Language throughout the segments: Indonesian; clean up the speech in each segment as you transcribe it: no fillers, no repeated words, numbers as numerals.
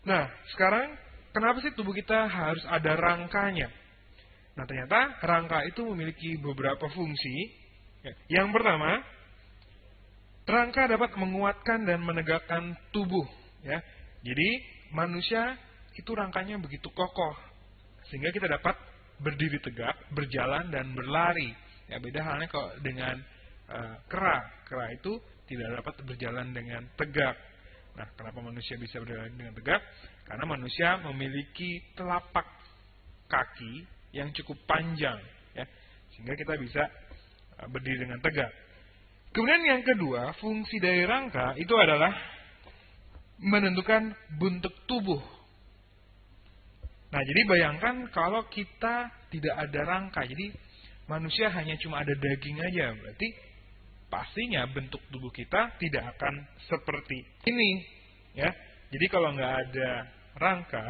Nah, sekarang kenapa sih tubuh kita harus ada rangkanya? Nah, ternyata rangka itu memiliki beberapa fungsi. Yang pertama, rangka dapat menguatkan dan menegakkan tubuh. Ya, jadi manusia itu rangkanya begitu kokoh, sehingga kita dapat berdiri tegak, berjalan dan berlari. Ya, beda halnya kalau dengan kera. Kera itu tidak dapat berjalan dengan tegak. Nah, kenapa manusia bisa berjalan dengan tegak? Karena manusia memiliki telapak kaki yang cukup panjang, ya, sehingga kita bisa berdiri dengan tegak. Kemudian yang kedua, fungsi dari rangka itu adalah menentukan bentuk tubuh. Nah, jadi bayangkan kalau kita tidak ada rangka, jadi manusia hanya cuma ada daging aja, berarti pastinya bentuk tubuh kita tidak akan seperti ini, ya. Jadi kalau nggak ada rangka,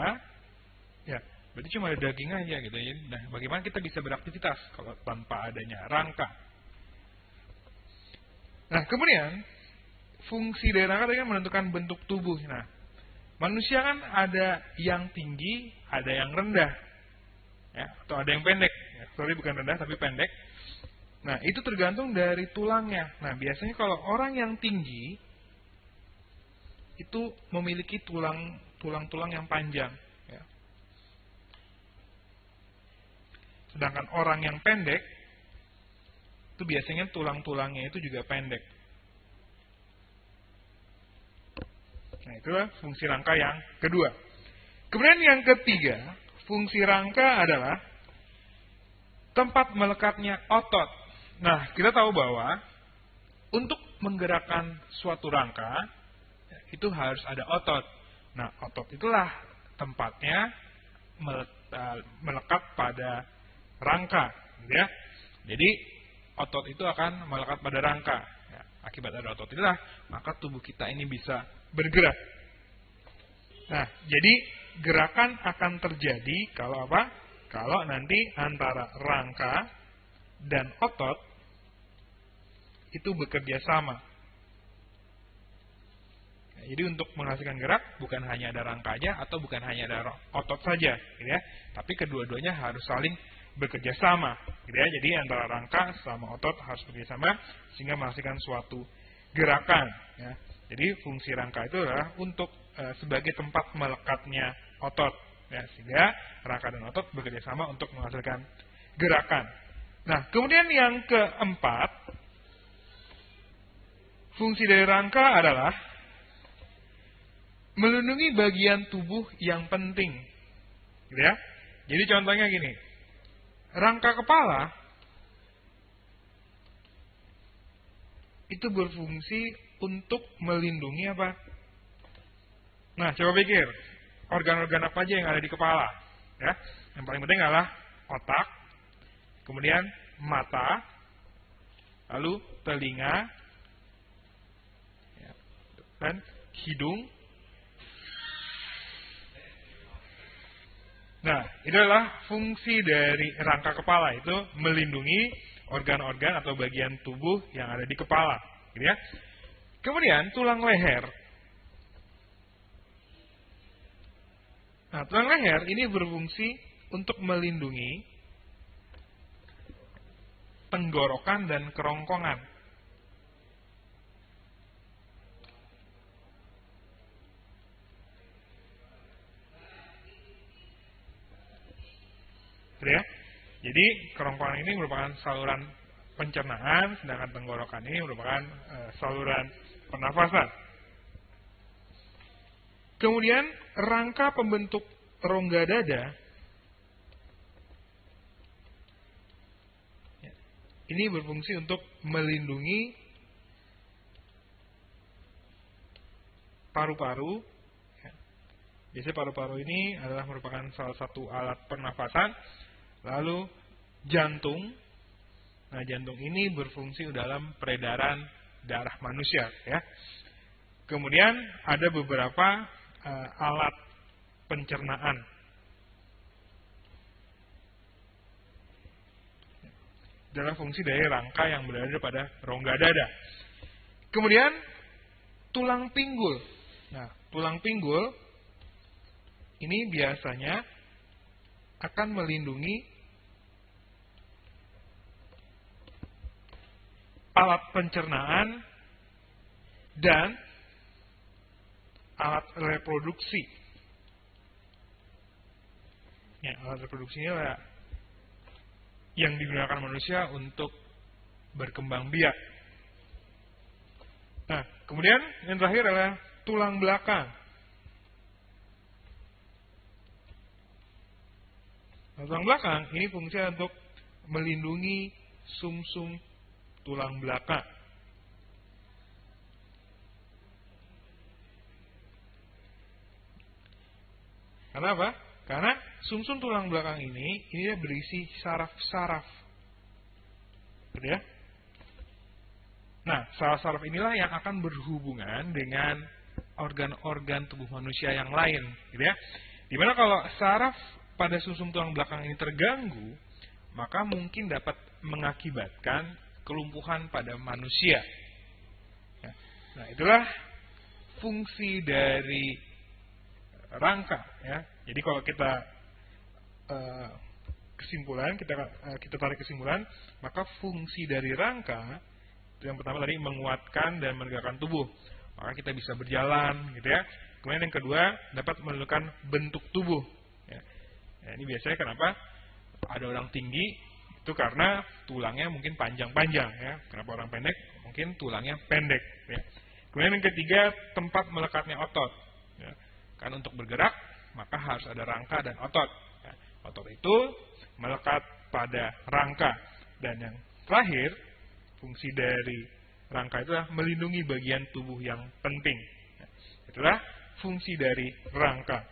ya berarti cuma ada daging aja gitu ya. Nah, bagaimana kita bisa beraktivitas kalau tanpa adanya rangka? Nah, kemudian fungsi dari rangka tadi kan menentukan bentuk tubuh. Nah, manusia kan ada yang tinggi, ada yang rendah, ya, atau ada yang pendek. Ya, sorry, bukan rendah tapi pendek. Nah, itu tergantung dari tulangnya. Nah, biasanya kalau orang yang tinggi itu memiliki tulang-tulang yang panjang. Ya. Sedangkan orang yang pendek itu biasanya tulang-tulangnya itu juga pendek. Nah, itulah fungsi rangka yang kedua. Kemudian yang ketiga, fungsi rangka adalah tempat melekatnya otot. Nah, kita tahu bahwa untuk menggerakkan suatu rangka, itu harus ada otot. Nah, otot itulah tempatnya melekat pada rangka. Ya. Jadi, otot itu akan melekat pada rangka. Ya, akibat ada otot itulah, maka tubuh kita ini bisa bergerak. Nah, jadi gerakan akan terjadi kalau apa? Kalau nanti antara rangka dan otot itu bekerja sama. Jadi untuk menghasilkan gerak bukan hanya ada rangka aja atau bukan hanya ada otot saja, gitu ya. Tapi kedua-duanya harus saling bekerja sama, gitu ya. Jadi antara rangka sama otot harus bekerja sama sehingga menghasilkan suatu gerakan, ya. Jadi fungsi rangka itu adalah untuk sebagai tempat melekatnya otot, ya, sehingga rangka dan otot bekerja sama untuk menghasilkan gerakan. Nah, kemudian yang keempat, fungsi dari rangka adalah melindungi bagian tubuh yang penting, gitu ya. Jadi contohnya gini, rangka kepala itu berfungsi untuk melindungi apa? Nah, coba pikir, organ-organ apa aja yang ada di kepala, ya? Yang paling penting adalah otak, kemudian mata, lalu telinga, ya, dan hidung. Nah, itu adalah fungsi dari rangka kepala, itu melindungi organ-organ atau bagian tubuh yang ada di kepala, gitu ya. Kemudian tulang leher. Nah, tulang leher ini berfungsi untuk melindungi tenggorokan dan kerongkongan. Ya. Jadi kerongkongan ini merupakan saluran pencernaan, sedangkan tenggorokan ini merupakan saluran pernafasan. Kemudian rangka pembentuk rongga dada ini berfungsi untuk melindungi paru-paru. Biasanya paru-paru ini adalah merupakan salah satu alat pernafasan. Lalu jantung. Nah, jantung ini berfungsi dalam peredaran darah manusia, ya. Kemudian ada beberapa alat pencernaan. Dalam fungsi dari rangka yang berada pada rongga dada. Kemudian tulang pinggul. Nah, tulang pinggul ini biasanya akan melindungi alat pencernaan dan alat reproduksi. Ya, alat reproduksinya yang digunakan manusia untuk berkembang biak. Nah, kemudian yang terakhir adalah tulang belakang. Nah, tulang belakang ini fungsinya untuk melindungi sumsum tulang belakang. Karena apa? Karena sumsum tulang belakang ini berisi saraf-saraf. Gitu ya? Nah, saraf-saraf inilah yang akan berhubungan dengan organ-organ tubuh manusia yang lain, gitu ya. Dimana kalau saraf pada sumsum tulang belakang ini terganggu, maka mungkin dapat mengakibatkan kelumpuhan pada manusia. Nah, itulah fungsi dari rangka, ya. Jadi kalau kita kita tarik kesimpulan, maka fungsi dari rangka yang pertama tadi menguatkan dan menegakkan tubuh, maka kita bisa berjalan, gitu ya. Kemudian yang kedua dapat menentukan bentuk tubuh. Ya. Nah, ini biasanya kenapa ada orang tinggi itu karena tulangnya mungkin panjang-panjang, ya. Kenapa orang pendek? Mungkin tulangnya pendek. Ya. Kemudian yang ketiga tempat melekatnya otot. Ya. Kan untuk bergerak maka harus ada rangka dan otot. Ya. Otot itu melekat pada rangka. Dan yang terakhir, fungsi dari rangka itu adalah melindungi bagian tubuh yang penting. Itulah fungsi dari rangka.